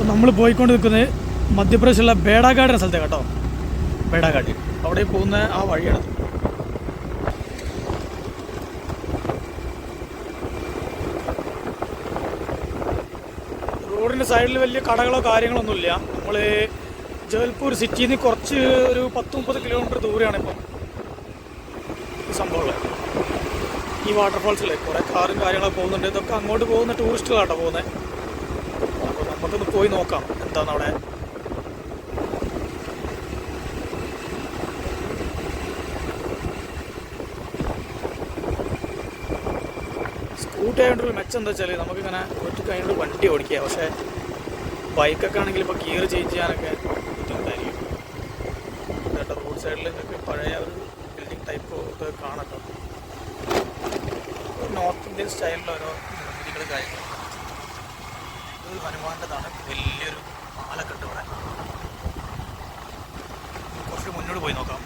നമ്മൾ പോയിക്കൊണ്ട് നിൽക്കുന്നത് മധ്യപ്രദേശിലുള്ള ബേഡാഘാട്ട് എന്ന സ്ഥലത്തെ കേട്ടോ. ബേഡാഘാട്ട് അവിടെ പോകുന്ന ആ വഴിയാണ്. റോഡിൻ്റെ സൈഡിൽ വലിയ കടകളോ കാര്യങ്ങളൊന്നുമില്ല. നമ്മൾ ജബൽപൂർ സിറ്റിയിൽ നിന്ന് കുറച്ച് ഒരു 10-30 കിലോമീറ്റർ ദൂരെയാണ് ഇപ്പം ഈ സംഭവമുള്ളത്. ഈ വാട്ടർഫാൾസിൽ കുറേ കാറും കാര്യങ്ങളൊക്കെ പോകുന്നുണ്ട്. ഇതൊക്കെ അങ്ങോട്ട് പോകുന്ന ടൂറിസ്റ്റുകളാട്ടോ പോകുന്നത്. അപ്പോൾ നമുക്കൊന്ന് പോയി നോക്കാം എന്താണ് അവിടെ. സ്കൂട്ടി ആയതുകൊണ്ടൊരു മെച്ചം എന്താ വെച്ചാൽ നമുക്കിങ്ങനെ ഒറ്റ കഴിഞ്ഞിട്ട് വണ്ടി ഓടിക്കുക. പക്ഷേ ബൈക്കൊക്കെ ആണെങ്കിൽ ഇപ്പോൾ ഗിയർ ചേഞ്ച് ചെയ്യാനൊക്കെ ബുദ്ധിമുട്ടായിരിക്കും കേട്ടോ. റോഡ് സൈഡിൽ ഒക്കെ പഴയ ഒരു ബിൽഡിംഗ് ടൈപ്പ് ഒക്കെ കാണട്ടോ. നോർത്ത് ഇന്ത്യൻ സ്റ്റൈലിൽ ഓരോ നിർമ്മിതികൾ കാര്യങ്ങൾ. ഇത് ഹനുമാൻ്റെതാണ്. വലിയൊരു പാലക്കെട്ട് ഇവിടെ. കുറച്ച് മുന്നോട്ട് പോയി നോക്കാം.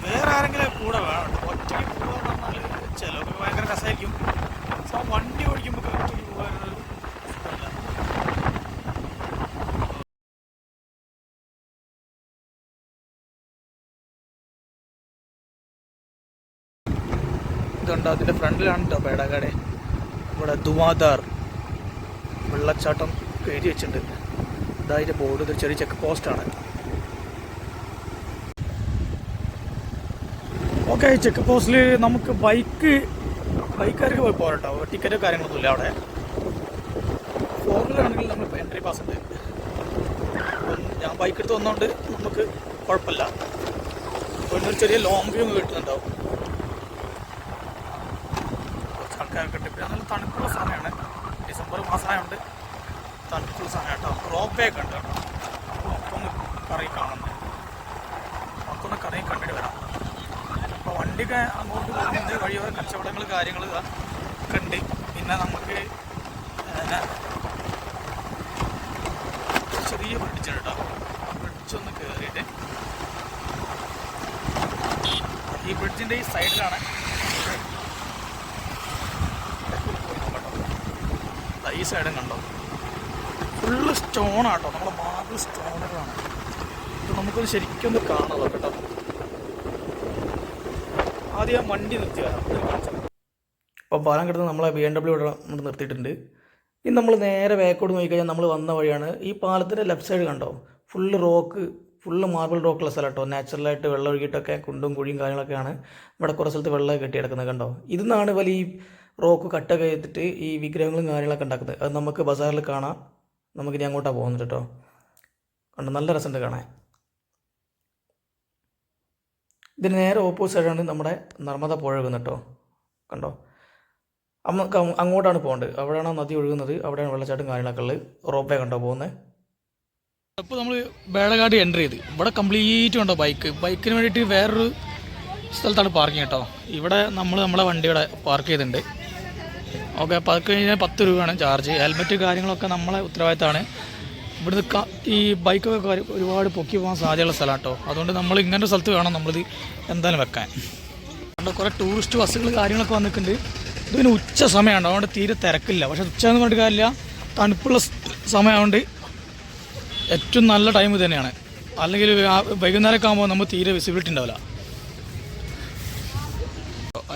വേറെ ആരെങ്കിലും കൂടെ വേണം. ഒറ്റയ്ക്ക് പോകാന്ന് പറഞ്ഞാൽ ചിലവൊക്കെ ഭയങ്കര രസമായിരിക്കും. വണ്ടി ഓടിക്കുമ്പോൾ ഒറ്റയ്ക്ക് പോകാനൊരു ഇഷ്ടമല്ല. ഇതുണ്ടോ അതിൻ്റെ ഫ്രണ്ടിലാണ് കേട്ടോ ബേഡാഘാട്ട്. ഇവിടെ ദുവാദാർ വെള്ളച്ചാട്ടം എഴുതി വെച്ചിട്ടുണ്ട്. ഇതായിട്ട് ബോർഡ്. ഇതൊരു ചെറിയ ചെക്ക് പോസ്റ്റാണ്. ഓക്കെ, ചെക്ക് പോസ്റ്റിൽ നമുക്ക് ബൈക്കാർക്ക് പോയി പോരട്ടോ. ടിക്കറ്റോ കാര്യങ്ങളൊന്നുമില്ല അവിടെ. ഫോറിലാണെങ്കിൽ നമ്മളിപ്പോൾ എൻട്രി പാസ് ഉണ്ട്. ഞാൻ ബൈക്ക് എടുത്ത് വന്നതുകൊണ്ട് നമുക്ക് കുഴപ്പമില്ല. അപ്പോൾ ഒരു ചെറിയ ലോങ് വ്യൂ കിട്ടുന്നുണ്ടാവും. കുറച്ച് ആൾക്കാരൊക്കെ ഉണ്ട്. പിന്നെ നല്ല തണുപ്പുള്ള സമയമാണ്. ഡിസംബർ മാസമായതുകൊണ്ട് തണുപ്പുള്ള സമയം കേട്ടോ. റോപ്പ് വേ ഒക്കെ ഉണ്ട് കേട്ടോ. നമുക്കൊന്ന് കറങ്ങി കാണുന്നത്. നമുക്കൊന്ന് കറങ്ങി കണ്ടിട്ട് വരാം. അപ്പോൾ വണ്ടിയൊക്കെ അങ്ങോട്ട് പോകുന്നത് വഴിയോര കച്ചവടങ്ങൾ കാര്യങ്ങൾ ഒക്കെ ഉണ്ട്. പിന്നെ നമുക്ക് ചെറിയ ബ്രിഡ്ജാണ് കേട്ടോ. ആ ബ്രിഡ്ജൊന്ന് കയറിയിട്ട് ഈ ബ്രിഡ്ജിൻ്റെ ഈ സൈഡിലാണ് ഈ സൈഡും കണ്ടോ. ഫുള്ള് സ്റ്റോണാട്ടോ. നമ്മളെ മാർബിൾ സ്റ്റോണുകളാണ്. ഇത് നമുക്കൊന്ന് ശരിക്കൊന്ന് കാണാം കേട്ടോ. ആദ്യം ആ വണ്ടി നിർത്തിയാണ്. അപ്പോൾ പാലം കിടന്ന് നമ്മളെ BMW ഇവിടെ നിർത്തിയിട്ടുണ്ട്. ഇനി നമ്മൾ നേരെ ബാക്കോട്ട് നോക്കിക്കഴിഞ്ഞാൽ നമ്മൾ വന്ന വഴിയാണ്. ഈ പാലത്തിൻ്റെ ലെഫ്റ്റ് സൈഡ് കണ്ടോ, ഫുള്ള് മാർബിൾ റോക്കുള്ള സ്ഥലം കേട്ടോ. നാച്ചുറലായിട്ട് വെള്ളം ഒഴുകിയിട്ടൊക്കെ കുണ്ടും കുഴിയും കാര്യങ്ങളൊക്കെയാണ്. ഇവിടെ കുറേ സ്ഥലത്ത് വെള്ളം കെട്ടി കിടക്കുന്നത് കണ്ടോ. ഇതിന്നാണ് വലിയ റോക്ക് കട്ടൊക്കെ ചെയ്തിട്ട് ഈ വിഗ്രഹങ്ങളും കാര്യങ്ങളൊക്കെ ഉണ്ടാക്കുന്നത്. അത് നമുക്ക് ബസാറിൽ കാണാം. നമുക്കിനി അങ്ങോട്ടാണ് പോകുന്നത് കേട്ടോ. കണ്ടോ, നല്ല രസമുണ്ട് കാണാൻ. ഇതിന് നേരെ ഓപ്പോസിറ്റ് സൈഡാണ് നമ്മുടെ നർമ്മദ പുഴ ഒഴുകുന്നത് കേട്ടോ. കണ്ടോ, നമുക്ക് അങ്ങോട്ടാണ് പോകേണ്ടത്. അവിടെയാണ് നദി ഒഴുകുന്നത്. അവിടെയാണ് വെള്ളച്ചാട്ടം കാര്യങ്ങളൊക്കെ ഉള്ളത്. റോപ്പ് വേ കണ്ടോ പോകുന്നത്. അപ്പോൾ നമ്മൾ ബേഡാഘാട്ട് എൻ്റർ ചെയ്ത് ഇവിടെ കംപ്ലീറ്റ് കണ്ടോ ബൈക്കിന് വേണ്ടിയിട്ട് വേറൊരു സ്ഥലത്താണ് പാർക്കിങ് കേട്ടോ. ഇവിടെ നമ്മളെ വണ്ടി ഇവിടെ പാർക്ക് ചെയ്തിട്ടുണ്ട്. ഓക്കെ, പാർക്ക് കഴിഞ്ഞാൽ 10 രൂപയാണ് ചാർജ്. ഹെൽമെറ്റ് കാര്യങ്ങളൊക്കെ നമ്മളെ ഉത്തരവാദിത്തമാണ്. ഇവിടുന്ന് ഈ ബൈക്കൊക്കെ ഒരുപാട് പൊക്കി പോകാൻ സാധ്യതയുള്ള സ്ഥലമാണ് കേട്ടോ. അതുകൊണ്ട് നമ്മൾ ഇങ്ങനൊരു സ്ഥലത്ത് വേണം നമ്മളിത് എന്തായാലും വെക്കാൻ. അതുകൊണ്ട് കുറേ ടൂറിസ്റ്റ് ബസ്സുകൾ കാര്യങ്ങളൊക്കെ വന്നിട്ടുണ്ട്. ഇത് പിന്നെ ഉച്ച സമയമാണ്, അതുകൊണ്ട് തീരെ തിരക്കില്ല. പക്ഷേ ഉച്ച എന്ന് പറഞ്ഞിട്ട് കാര്യമില്ല, തണുപ്പുള്ള സമയമായതുകൊണ്ട് ഏറ്റവും നല്ല ടൈം ഇത് തന്നെയാണ്. അല്ലെങ്കിൽ വൈകുന്നേരമൊക്കെ ആകുമ്പോൾ നമ്മൾ തീരെ വിസിബിലിറ്റി ഉണ്ടാവില്ല.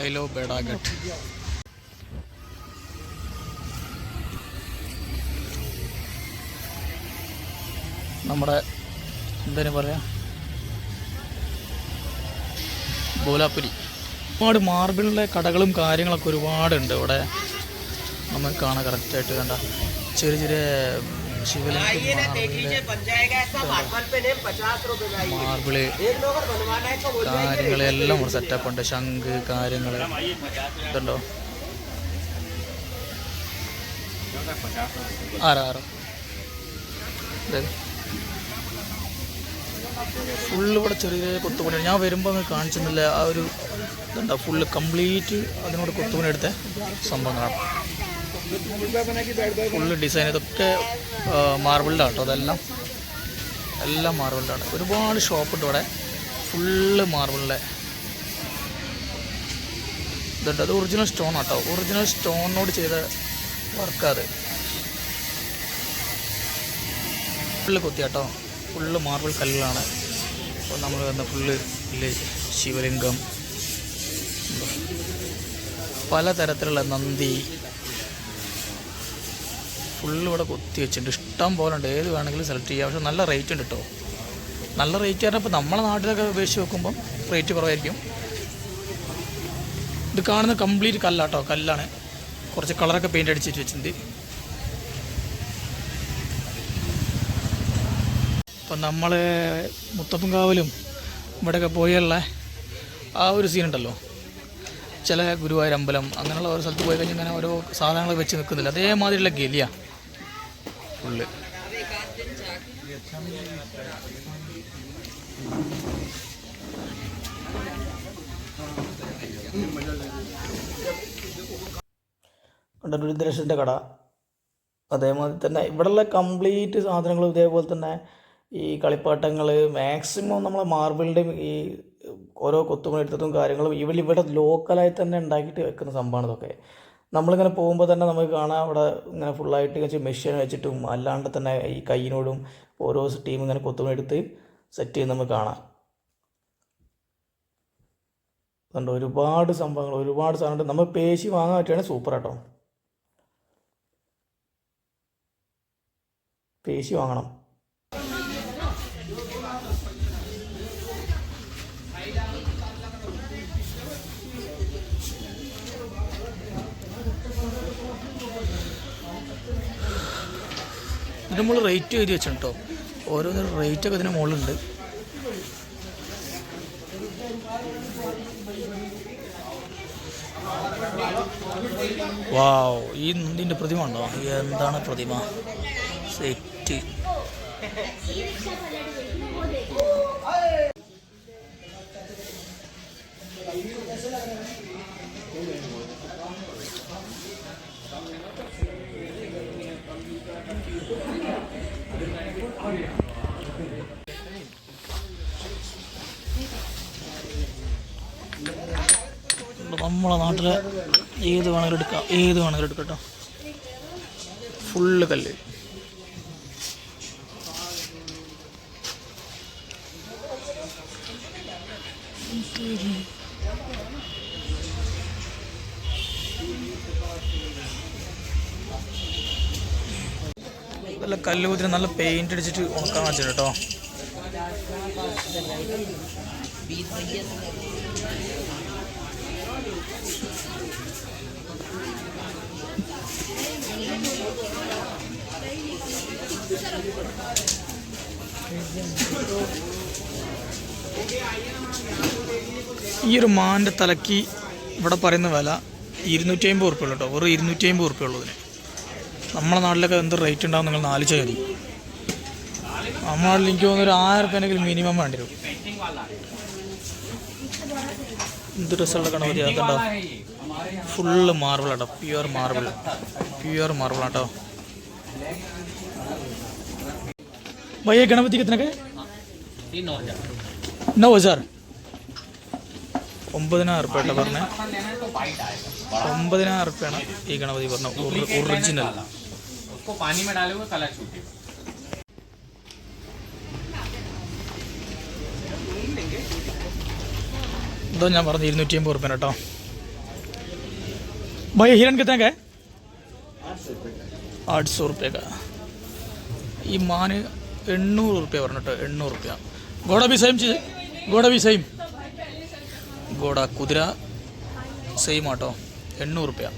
ഐ ലവ് ബേഡാഘാട്ട്. നമ്മുടെ എന്തായാലും പറയാം ബോലാപ്പുരി. ഒരുപാട് മാർബിളിലെ കടകളും കാര്യങ്ങളൊക്കെ ഒരുപാടുണ്ട് ഇവിടെ. നമുക്ക് കാണാൻ കറക്റ്റായിട്ട് കണ്ട ചെറിയ ചെറിയ ശിവലിംഗം മാർബിള് കാര്യങ്ങളെല്ലാം ഇവിടെ സെറ്റപ്പ് ഉണ്ട്. ശംഖ് കാര്യങ്ങൾ ഇതുണ്ടോ. ആരോ ഫുള്ള് ഇവിടെ ചെറിയ കൊത്തുപണിയാണ്. ഞാൻ വരുമ്പോൾ അങ്ങ് കാണിച്ചെന്നില്ല. ആ ഒരു ഇതുണ്ടോ ഫുള്ള് കംപ്ലീറ്റ് അതിനോട് കൊത്തുപണി എടുത്ത സംഭവം കാണാം. ഫുള്ള് ഡിസൈൻ ഇതൊക്കെ മാർബിളിലാണ് കേട്ടോ. അതെല്ലാം എല്ലാം മാർബിളിലാണ്. ഒരുപാട് ഷോപ്പുണ്ട് ഇവിടെ. ഫുള്ള് മാർബിളിലെ ഇതുണ്ട്. അത് ഒറിജിനൽ സ്റ്റോൺ ആട്ടോ. ഒറിജിനൽ സ്റ്റോണിനോട് ചെയ്ത വർക്കാത്. ഫുള്ള് കൊത്തിയാട്ടോ. ഫുള്ള് മാർബിൾ കല്ലുകളാണ്. അപ്പോൾ നമ്മൾ വന്ന ഫുള്ള് ശിവലിംഗം, പലതരത്തിലുള്ള നന്ദി ഫുള്ള് ഇവിടെ കൊത്തി വെച്ചിട്ടുണ്ട്. ഇഷ്ടം പോലെ ഉണ്ട്. ഏത് വേണമെങ്കിലും സെലക്ട് ചെയ്യാം. പക്ഷെ നല്ല റേറ്റ് ഉണ്ട് കേട്ടോ. നല്ല റേറ്റ് പറഞ്ഞാൽ ഇപ്പോൾ നമ്മളെ നാട്ടിലൊക്കെ അപേക്ഷിച്ച് നോക്കുമ്പം റേറ്റ് കുറവായിരിക്കും. ഇത് കാണുന്ന കംപ്ലീറ്റ് കല്ലാട്ടോ. കല്ലാണ്. കുറച്ച് കളറൊക്കെ പെയിൻ്റ് അടിച്ചിട്ട് വെച്ചിട്ടുണ്ട്. അപ്പം നമ്മൾ മുത്തപ്പൻകാവിലും ഇവിടെയൊക്കെ പോയുള്ള ആ ഒരു സീനുണ്ടല്ലോ, ചില ഗുരുവായൂർ അമ്പലം അങ്ങനെയുള്ള ഓരോ സ്ഥലത്ത് പോയി കഴിഞ്ഞാൽ ഇങ്ങനെ ഓരോ സാധനങ്ങൾ വെച്ച് നിൽക്കുന്നില്ല, അതേമാതിരിയുള്ള ഗലിയ ഫുള്ള്. രുദ്രേശൻ്റെ കട അതേമാതിരി തന്നെ ഇവിടെയുള്ള കംപ്ലീറ്റ് സാധനങ്ങളും ഇതേപോലെ തന്നെ. ഈ കളിപ്പാട്ടങ്ങൾ മാക്സിമം നമ്മളെ മാർബിളിൻ്റെയും ഈ ഓരോ കൊത്തുപണിയെടുത്തതും കാര്യങ്ങളും ഇവിടെ ലോക്കലായി തന്നെ ഉണ്ടാക്കിയിട്ട് വെക്കുന്ന സംഭവമാണ് ഇതൊക്കെ. നമ്മളിങ്ങനെ പോകുമ്പോൾ തന്നെ നമുക്ക് കാണാം അവിടെ ഇങ്ങനെ ഫുള്ളായിട്ട് വെച്ച് മെഷീൻ വെച്ചിട്ടും അല്ലാണ്ട് തന്നെ ഈ കൈയിനോടും ഓരോ ടീം ഇങ്ങനെ കൊത്തുപണിയെടുത്ത് സെറ്റ് ചെയ്ത് നമുക്ക് കാണാം. അതുകൊണ്ട് ഒരുപാട് സംഭവങ്ങൾ, ഒരുപാട് സാധനമുണ്ട്. നമ്മൾ പേശി വാങ്ങാൻ പറ്റുകയാണെങ്കിൽ സൂപ്പർ കേട്ടോ. പേശി വാങ്ങണം. ഇതിന് മുകളിൽ റേറ്റ് എഴുതി വെച്ചിട്ടുണ്ട് കേട്ടോ. ഓരോന്നിനും റേറ്റൊക്കെ ഇതിന് മുകളിലുണ്ട്. വാവ്, ഈ നന്ദിൻ്റെ പ്രതിമ ഉണ്ടോ? എന്താണ് പ്രതിമ സെറ്റ്. നമ്മളെ നാട്ടിൽ ഏത് വേണമെങ്കിലും എടുക്കാം, ഏത് വേണമെങ്കിലും എടുക്കാം കേട്ടോ. ഫുള്ള് കല്ല്. നല്ല കല്ല് കുതിര നല്ല പെയിന്റ് അടിച്ചിട്ട് ഉണക്കാൻ വെച്ചിട്ട് കേട്ടോ. ഈ ഒരു മാൻ്റെ തലയ്ക്ക് ഇവിടെ പറയുന്ന വില 250 ഉറുപ്പിക കേട്ടോ. വെറും 250 ഉറുപ്പിക ഉള്ളതിന്. നമ്മളെ നാട്ടിലൊക്കെ എന്ത് റേറ്റ് ഉണ്ടാവും നിങ്ങൾ ആലോചിച്ചാൽ മതി. നമ്മുടെ നാട്ടിൽ എനിക്ക് തോന്നുന്നു 1000 ഉറുപ്പികയെങ്കിലും മിനിമം വേണ്ടി വരും. എന്ത് ഡ്രസ്സുള്ള ഗണപതി അതുണ്ടോ. ഫുള്ള് മാർബിൾ ആട്ടോ. പ്യുവർ മാർബിൾ, प्योर मार्बल आട്ടോ. भैया गणपति कितने का है? 9,000 9,000 रुपये പറഞ്ഞേ. 9,000 रुपये ഈ ഗണപതി പറഞ്ഞ ഒറിജിനൽ. ഇതോ ഞാൻ പറഞ്ഞു 250 रुपये കേട്ടോ. भैया हिरन कितने का है? 800 रुपये का. ഈ മാന് 800 रुपये പറഞ്ഞിട്ട് 800 रुपये. घोड़ा भी सेम चीज़, घोड़ा भी सेम. घोड़ा कुതിര സെയിം ആട്ടോ. 800 रुपये.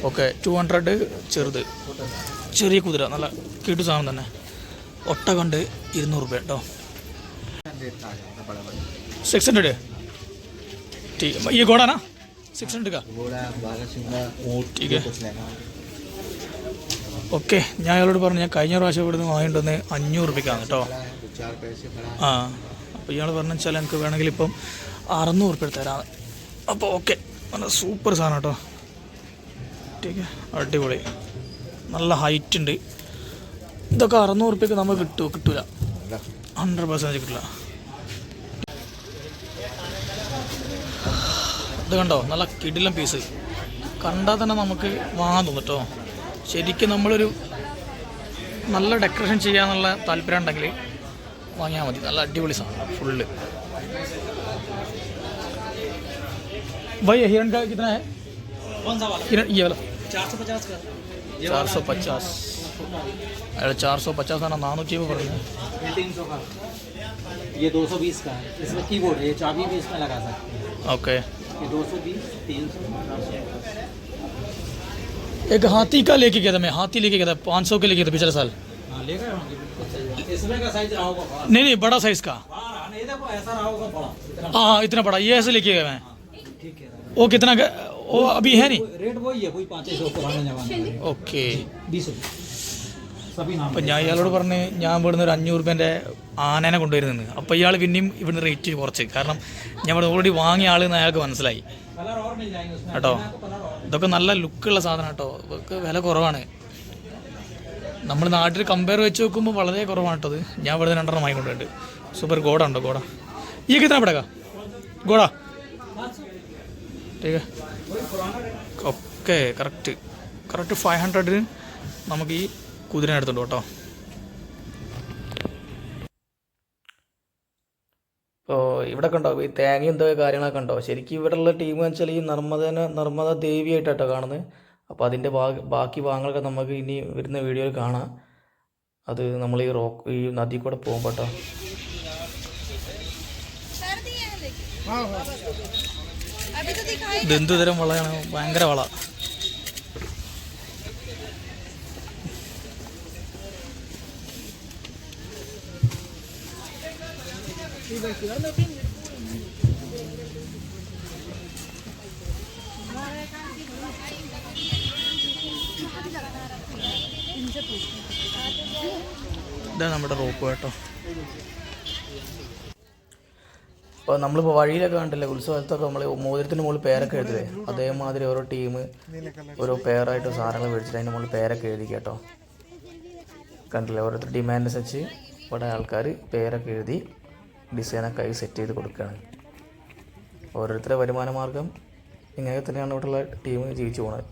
ഓക്കെ 200 ചെറുത് ചെറിയ കുതിര നല്ല കിട്ടു സാധനം തന്നെ. ഒട്ട കണ്ട് 200 रुपये കേട്ടോ. 600 ठीक है. ये घोड़ा ना 600 का ठीक है. ഓക്കെ ഞാൻ അയാളോട് പറഞ്ഞു ഞാൻ കഴിഞ്ഞ പ്രാവശ്യം ഇവിടുന്ന് വാങ്ങിയിട്ടുണ്ടെന്ന് 500 രൂപയ്ക്കാണ് കേട്ടോ. ആ അപ്പോൾ ഇയാൾ പറഞ്ഞു വെച്ചാൽ എനിക്ക് വേണമെങ്കിൽ ഇപ്പം 600 രൂപ തരാം. അപ്പോൾ ഓക്കെ നല്ല സൂപ്പർ സാധനം കേട്ടോ. ടീക്ക് അടിപൊളി, നല്ല ഹൈറ്റ് ഉണ്ട്. ഇതൊക്കെ 600 റുപ്യക്ക് നമുക്ക് കിട്ടൂല, 100% കിട്ടില്ല. ഇത് കണ്ടോ, നല്ല കിടിലൻ പീസ്, കണ്ടാൽ തന്നെ നമുക്ക് വാങ്ങാൻ തോന്നും കേട്ടോ. ശരിക്കും നമ്മളൊരു നല്ല ഡെക്കറേഷൻ ചെയ്യാന്നുള്ള താല്പര്യം ഉണ്ടെങ്കിൽ വാങ്ങിയാൽ മതി. നല്ല അടിപൊളി സാധനം ഫുള്ള്. भाई हिरण का कितना है? कौन सा वाला? हिरण ये वाला 450 का. 450. अरे 450 ना 400 पड़ रहा है. 300 का. ये 220 का है. इसमें कीबोर्ड है, ये चाबी भी इसमें लगा सकते हैं. ओके. ये 220, 300, 400. एक हाथी का लेके गया था मैं, हाथी लेके गया था 500 के लेके था पिछले साल. हाँ ले गए होंगे. इसमें का साइज रहा होगा बड़ा. नहीं बड़ा साइज का. ये देखो ऐसा रहा होगा बड़ा. हाँ इतना बड़ा, ये ऐसे लेके गया मैं. ठीक है. वो कितना का, वो अभी है नहीं. रेट वही है, कोई 500 पुराने जमाने में. ഓക്കെ. 20 सभी नाम. അപ്പം ഞാൻ ഇയാളോട് പറഞ്ഞ് ഞാൻ ഇവിടുന്ന് ഒരു 500 രൂപേൻ്റെ ആനേനെ കൊണ്ടുവരുന്നത്. അപ്പോൾ ഇയാൾ പിന്നെയും ഇവിടുന്ന് റേറ്റ് കുറച്ച്, കാരണം ഞാൻ ഇവിടെ ഓൾറെഡി വാങ്ങിയ ആളെന്ന് അയാൾക്ക് മനസ്സിലായി കേട്ടോ. ഇതൊക്കെ നല്ല ലുക്കുള്ള സാധനം കേട്ടോ, ഇതൊക്കെ വില കുറവാണ്. നമ്മൾ നാട്ടിൽ കമ്പയർ വെച്ച് നോക്കുമ്പോൾ വളരെ കുറവാണ് കേട്ടോ. അത് ഞാൻ ഇവിടെ 2 എണ്ണം വാങ്ങിക്കൊണ്ടുണ്ട്. സൂപ്പർ ഗോഡ ഉണ്ടോ, ഗോഡ ഈ കിतना पड़ेगा ഗോഡ? ഓക്കെ, കറക്റ്റ് 500 നമുക്ക് ഈ കുതിരനെ എടുത്തുണ്ട് കേട്ടോ. ഇപ്പോൾ ഇവിടെ കണ്ടോ ഈ തേങ്ങയും എന്തൊക്കെ കാര്യങ്ങളൊക്കെ ഉണ്ടോ. ശരിക്കും ഇവിടെയുള്ള ടീം എന്ന് വെച്ചാൽ ഈ നർമ്മദ ദേവിയായിട്ടാട്ടോ കാണുന്നത്. അപ്പോൾ അതിൻ്റെ ബാക്കി ഭാഗങ്ങളൊക്കെ നമുക്ക് ഇനി വരുന്ന വീഡിയോയിൽ കാണാം. അത് നമ്മൾ ഈ നദി കൂടെ പോകുമ്പോൾ കേട്ടോ. ഇതെന്ത് തരം വളയാണ്, ഭയങ്കര വള. ഇതാണ് നമ്മുടെ റോപ്പ് കേട്ടോ. അപ്പോൾ നമ്മളിപ്പോൾ വഴിയിലൊക്കെ കണ്ടില്ലേ, ഉത്സവത്തൊക്കെ നമ്മൾ മോതിരത്തിന് മുകളിൽ പേരൊക്കെ എഴുതില്ലേ, അതേമാതിരി ഓരോ ടീം ഓരോ പേരായിട്ട് സാധനങ്ങൾ മേടിച്ചിട്ട് അതിൻ്റെ മുകളിൽ പേരൊക്കെ എഴുതി കേട്ടോ. കണ്ടില്ലേ, ഓരോരുത്തർ ഡിമാൻഡ് അനുസരിച്ച് ഇവിടെ ആൾക്കാർ പേരൊക്കെ എഴുതി ഡിസൈനൊക്കെ ആയി സെറ്റ് ചെയ്ത് കൊടുക്കുകയാണ്. ഓരോരുത്തരുടെ വരുമാന മാർഗം ഇങ്ങനെ തന്നെയാണ് ഇവിടെയുള്ള ടീം ജീവിച്ചു പോകുന്നത്.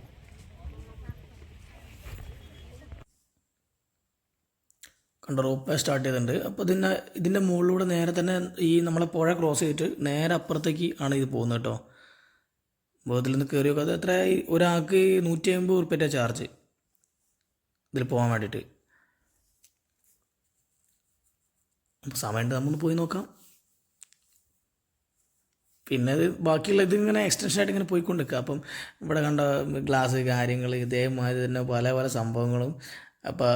കണ്ട റോപ്പ് സ്റ്റാർട്ട് ചെയ്തിട്ടുണ്ട്. അപ്പോൾ ഇതിൻ്റെ മുകളിലൂടെ നേരെ തന്നെ ഈ നമ്മളെ പുഴ ക്രോസ് ചെയ്തിട്ട് നേരെ അപ്പുറത്തേക്ക് ആണ് ഇത് പോകുന്നത് കേട്ടോ. ബോധത്തിൽ നിന്ന് കയറി നോക്കുക. അത് എത്ര, ഒരാൾക്ക് 150 ഉറുപ്പ്യൻ്റെ ചാർജ് ഇതിൽ പോകാൻ വേണ്ടിയിട്ട്. അപ്പോൾ സമയമുണ്ട്, നമ്മൾ പോയി നോക്കാം. പിന്നെ ഇത് ബാക്കിയുള്ള ഇതിങ്ങനെ എക്സ്റ്റൻഷനായിട്ട് ഇങ്ങനെ പോയിക്കൊണ്ടിരിക്കുക. അപ്പം ഇവിടെ കണ്ട ഗ്ലാസ് കാര്യങ്ങൾ ഇതേമാതിരി തന്നെ പല പല സംഭവങ്ങളും, അപ്പോൾ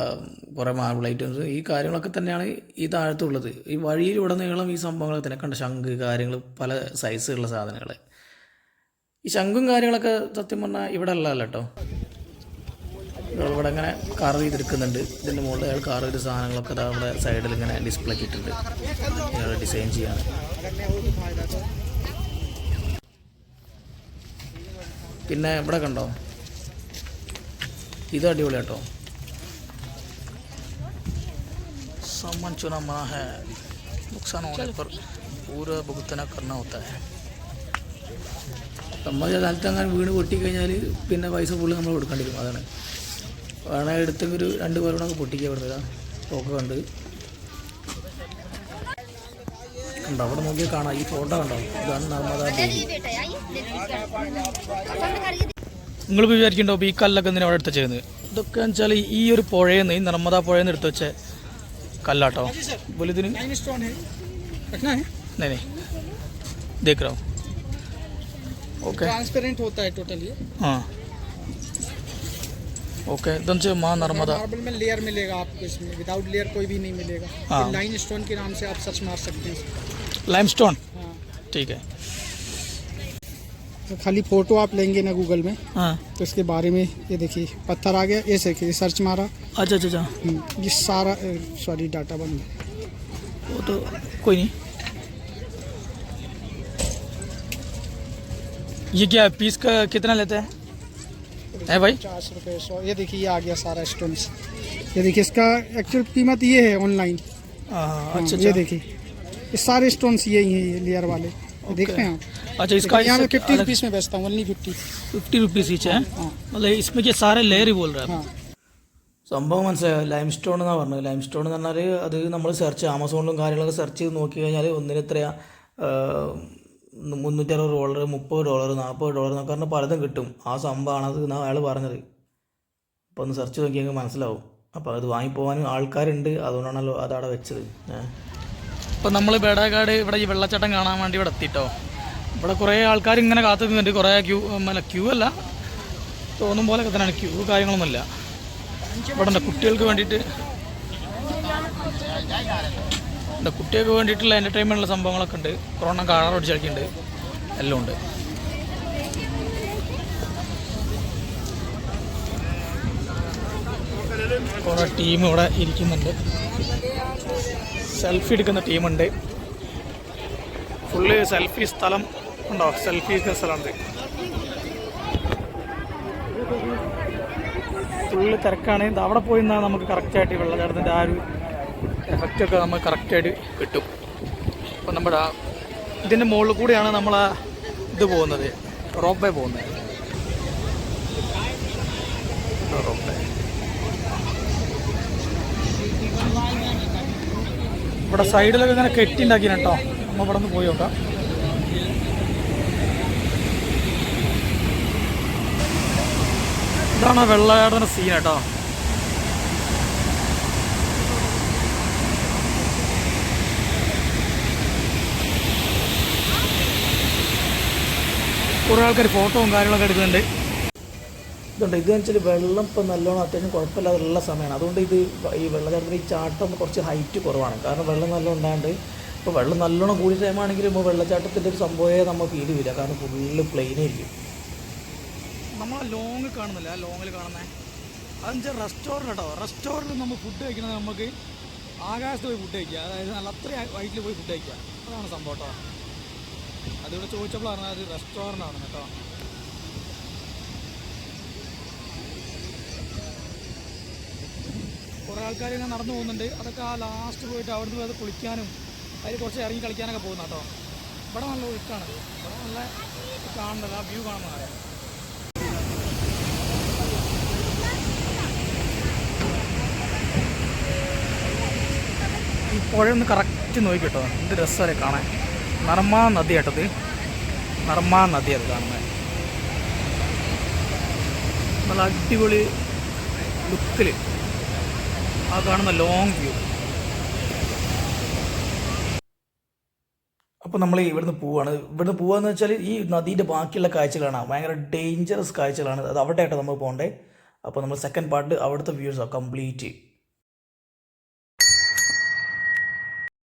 കുറേ മാർബിൾ ഐറ്റംസ് ഈ കാര്യങ്ങളൊക്കെ തന്നെയാണ് ഈ താഴത്തുള്ളത്. ഈ വഴിയിലുടനീളം ഈ സംഭവങ്ങളൊക്കെ തന്നെ കണ്ട ശംഖ് കാര്യങ്ങൾ പല സൈസുള്ള സാധനങ്ങൾ. ഈ ശംഖും കാര്യങ്ങളൊക്കെ സത്യം പറഞ്ഞാൽ ഇവിടെ ഉള്ളതല്ല കേട്ടോ. ഇവിടെ ഇങ്ങനെ കാർ ചെയ്തെടുക്കുന്നുണ്ട്. ഇതിൻ്റെ മുകളിൽ അയാൾ കാർ ചെയ്ത സാധനങ്ങളൊക്കെ അവിടെ സൈഡിൽ ഇങ്ങനെ ഡിസ്പ്ലേ ഇട്ടിട്ടുണ്ട്, ഇയാൾ ഡിസൈൻ ചെയ്യാണ്. പിന്നെ ഇവിടെ കണ്ടോ, ഇത് അടിപൊളി കേട്ടോ. सामान चुना मना है, नुकसान होने पर पूरा भुगतना करना होता है. നമ്മൾ സ്ഥലത്ത് അങ്ങനെ വീണ് പൊട്ടിക്കഴിഞ്ഞാൽ പിന്നെ പൈസ ഫുള്ള് നമ്മൾ കൊടുക്കേണ്ടി വരും. അതാണ് വേണമെങ്കിൽ എടുത്തെങ്കിൽ ഒരു 2 പേരോടൊക്കെ പൊട്ടിക്കുക. ഇവിടെ ഒക്കെ കണ്ട് കണ്ടോ, അവിടെ നോക്കിയാൽ കാണാം. ഈ ഫോട്ടോ കണ്ടോ, ഇതാണ് നർമ്മദാ ദേവി. നിങ്ങൾ വിചാരിക്കണ്ടോ ഈ കല്ലൊക്കെ എന്തിനാണ് അവിടെ എടുത്ത് ചെയ്യുന്നത്? ഇതൊക്കെ വെച്ചാൽ ഈ ഒരു പുഴയിൽ നിന്ന്, ഈ നർമ്മദാ പുഴയിൽ നിന്ന് എടുത്ത് വെച്ച कल्लाटो बोले दिन नहीं देख रहा हूँ. ओके, ट्रांसपेरेंट होता है टोटली. हाँ ओके, एकदम से माँ नर्मदा. मार्बल में लेयर मिलेगा आपको, इसमें विदाउट लेयर कोई भी नहीं मिलेगा. लाइन स्टोन के नाम से आप सर्च मार सकते हैं. लाइम स्टोन, ठीक है. तो खाली फोटो आप लेंगे ना गूगल में, हाँ, तो इसके बारे में ये देखिए पत्थर आ गया, ये देखिए सर्च मारा. अच्छा अच्छा अच्छा, ये सारा सॉरी डाटा बंद है. वो तो कोई नहीं. ये क्या पीस का कितना लेते हैं है भाई? 50 रुपये 100। ये देखिए ये आ गया सारा स्टोन्स। ये देखिए इसका एक्चुअल कीमत ये है ऑनलाइन। अच्छा ये देखिए ये सारे स्टोन्स यही हैं, ये लेयर वाले देख रहे हैं आप। अच्छा, इसका यहाँ मैं 50 रुपीज़ में बेचता हूँ, ओनली 50। 50 रुपीस ഈച്ച് है मतलब इसमें के सारे ലെയർ बोल रहा है हाँ സംഭവം മനസ്സിലായോ? ലൈം സ്റ്റോൺ എന്നാണ് പറഞ്ഞത്. ലൈം സ്റ്റോൺ എന്ന് പറഞ്ഞാൽ അത് നമ്മൾ സെർച്ച് ആമസോണിലും കാര്യങ്ങളൊക്കെ സെർച്ച് ചെയ്ത് നോക്കി കഴിഞ്ഞാൽ ഒന്നിന് എത്രയാ $360, $30, $40 എന്നൊക്കെ പറഞ്ഞാൽ പലതും കിട്ടും. ആ സംഭവമാണ് അത് എന്നാണ് അയാൾ പറഞ്ഞത്. അപ്പോൾ ഒന്ന് സെർച്ച് നോക്കിയെങ്കിൽ മനസ്സിലാവും. അപ്പോൾ അത് വാങ്ങിപ്പോകാനും ആൾക്കാരുണ്ട്, അതുകൊണ്ടാണല്ലോ അതവിടെ വെച്ചത്. ഇപ്പോൾ നമ്മൾ ബേഡാക്കാട് ഇവിടെ ഈ വെള്ളച്ചാട്ടം കാണാൻ വേണ്ടി ഇവിടെ എത്തിയിട്ടോ. ഇവിടെ കുറേ ആൾക്കാർ ഇങ്ങനെ കാത്തു നിൽക്കുന്നുണ്ട്. കുറേ ക്യൂ അല്ല, തോന്നും പോലെയൊക്കെ തന്നെയാണ്, ക്യൂ കാര്യങ്ങളൊന്നുമില്ല. ഇവിടെ ഉണ്ട് കുട്ടികൾക്ക് വേണ്ടിയിട്ട്, കുട്ടികൾക്ക് വേണ്ടിയിട്ടുള്ള എൻ്റർടൈൻമെൻറ്റുള്ള സംഭവങ്ങളൊക്കെ ഉണ്ട്. കൊറോണ കാർ ഓടിച്ച് കളിക്കുന്നുണ്ട്, എല്ലാം ഉണ്ട്. കുറേ ടീം ഇവിടെ ഇരിക്കുന്നുണ്ട്, സെൽഫി എടുക്കുന്ന ടീമുണ്ട്. ഫുള്ള് സെൽഫി സ്ഥലം ഉണ്ടോ, സെൽഫി സ്ഥലമുണ്ട്. ഫുള്ള് തിരക്കാണ്. ഇത് അവിടെ പോയി നിന്നാൽ നമുക്ക് കറക്റ്റായിട്ട് വെള്ളച്ചാട്ടത്തിൻ്റെ ആ ഒരു എഫക്റ്റൊക്കെ നമുക്ക് കറക്റ്റായിട്ട് കിട്ടും. അപ്പം നമ്മുടെ ഇതിൻ്റെ മുകളിൽ കൂടിയാണ് നമ്മൾ ഇത് പോകുന്നത്, റോപ്പ് വേ പോകുന്നത്. റോപ്പ് വേ ഇവിടെ സൈഡിലൊക്കെ ഇങ്ങനെ കെട്ടിണ്ടാക്കിയാണ് കേട്ടോ. നമ്മൾ ഇവിടെ നിന്ന് പോയി നോക്കാം. ഇതാണ് വെള്ളച്ചാട്ടത്തിൻ്റെ സീൻ കേട്ടോ. കുറേ ആൾക്കാർ ഫോട്ടോയും കാര്യങ്ങളൊക്കെ എടുക്കുന്നുണ്ട്. ഇതുണ്ട്, ഇതെന്ന് വെച്ചാൽ വെള്ളം ഇപ്പം നല്ലോണം അത്യാവശ്യം കുഴപ്പമില്ലാതുള്ള സമയമാണ്. അതുകൊണ്ട് ഇത് ഈ വെള്ളച്ചാട്ടത്തിൽ ഈ ചാട്ടം കുറച്ച് ഹൈറ്റ് കുറവാണ്. കാരണം വെള്ളം നല്ലോണം ഉണ്ടാണ്ട്. ഇപ്പോൾ വെള്ളം നല്ലോണം കൂടിയ ടൈമാണെങ്കിലും ഇപ്പോൾ വെള്ളച്ചാട്ടത്തിൻ്റെ ഒരു സംഭവമേ നമ്മൾ ഫീൽ ചെയ്യില്ല. കാരണം ഫുള്ള് പ്ലെയിനായിരിക്കും. നമ്മൾ ലോങ് കാണുന്നില്ല, ആ ലോങ്ങിൽ കാണുന്നത് അതെന്നുവെച്ചാൽ റെസ്റ്റോറൻറ്റ് കേട്ടോ. റെസ്റ്റോറൻറ്റ് നമ്മൾ ഫുഡ് കഴിക്കുന്നത് നമുക്ക് ആകാശത്ത് പോയി ഫുഡ് കഴിക്കുക, അതായത് നല്ല അത്രയും ഹൈറ്റിൽ പോയി ഫുഡ് കഴിക്കുക. അതാണ് സംഭവം കേട്ടോ. അതിവിടെ ചോദിച്ചപ്പോൾ പറഞ്ഞാൽ അത് റെസ്റ്റോറൻ്റ് ആണ് കേട്ടോ. കുറേ ആൾക്കാർ ഇങ്ങനെ നടന്നു പോകുന്നുണ്ട്. അതൊക്കെ ആ ലാസ്റ്റ് പോയിട്ട് അവിടുന്ന് അത് കുളിക്കാനും അതിൽ കുറച്ച് ഇറങ്ങി കളിക്കാനൊക്കെ പോകുന്ന കേട്ടോ. ഇവിടെ നല്ല ഒഴുക്കാണ്, ഇവിടെ നല്ല കാണുന്നത്, ആ വ്യൂ കാണുന്നതാണ്. ഈ പുഴയൊന്ന് കറക്റ്റ് നോക്കി കേട്ടോ, എന്ത് രസമല്ലേ കാണാൻ. നർമ്മ നദി കേട്ടത്, നർമ്മ നദി അത് കാണുന്നത്. നല്ല അടിപൊളി ലുക്കിൽ ആ കാണുന്ന ലോങ് വ്യൂ. അപ്പോൾ നമ്മൾ ഇവിടുന്ന് പോവാണ്. ഇവിടുന്ന് പോവാന്ന് വെച്ചാൽ ഈ നദീൻ്റെ ബാക്കിയുള്ള കാഴ്ചകളാണ്, ഭയങ്കര ഡേഞ്ചറസ് കാഴ്ചകളാണ്. അത് അവിടെ ആയിട്ട് നമ്മൾ പോകണ്ടേ. അപ്പോൾ നമ്മൾ സെക്കൻഡ് പാർട്ട് അവിടുത്തെ വ്യൂസ് കംപ്ലീറ്റ്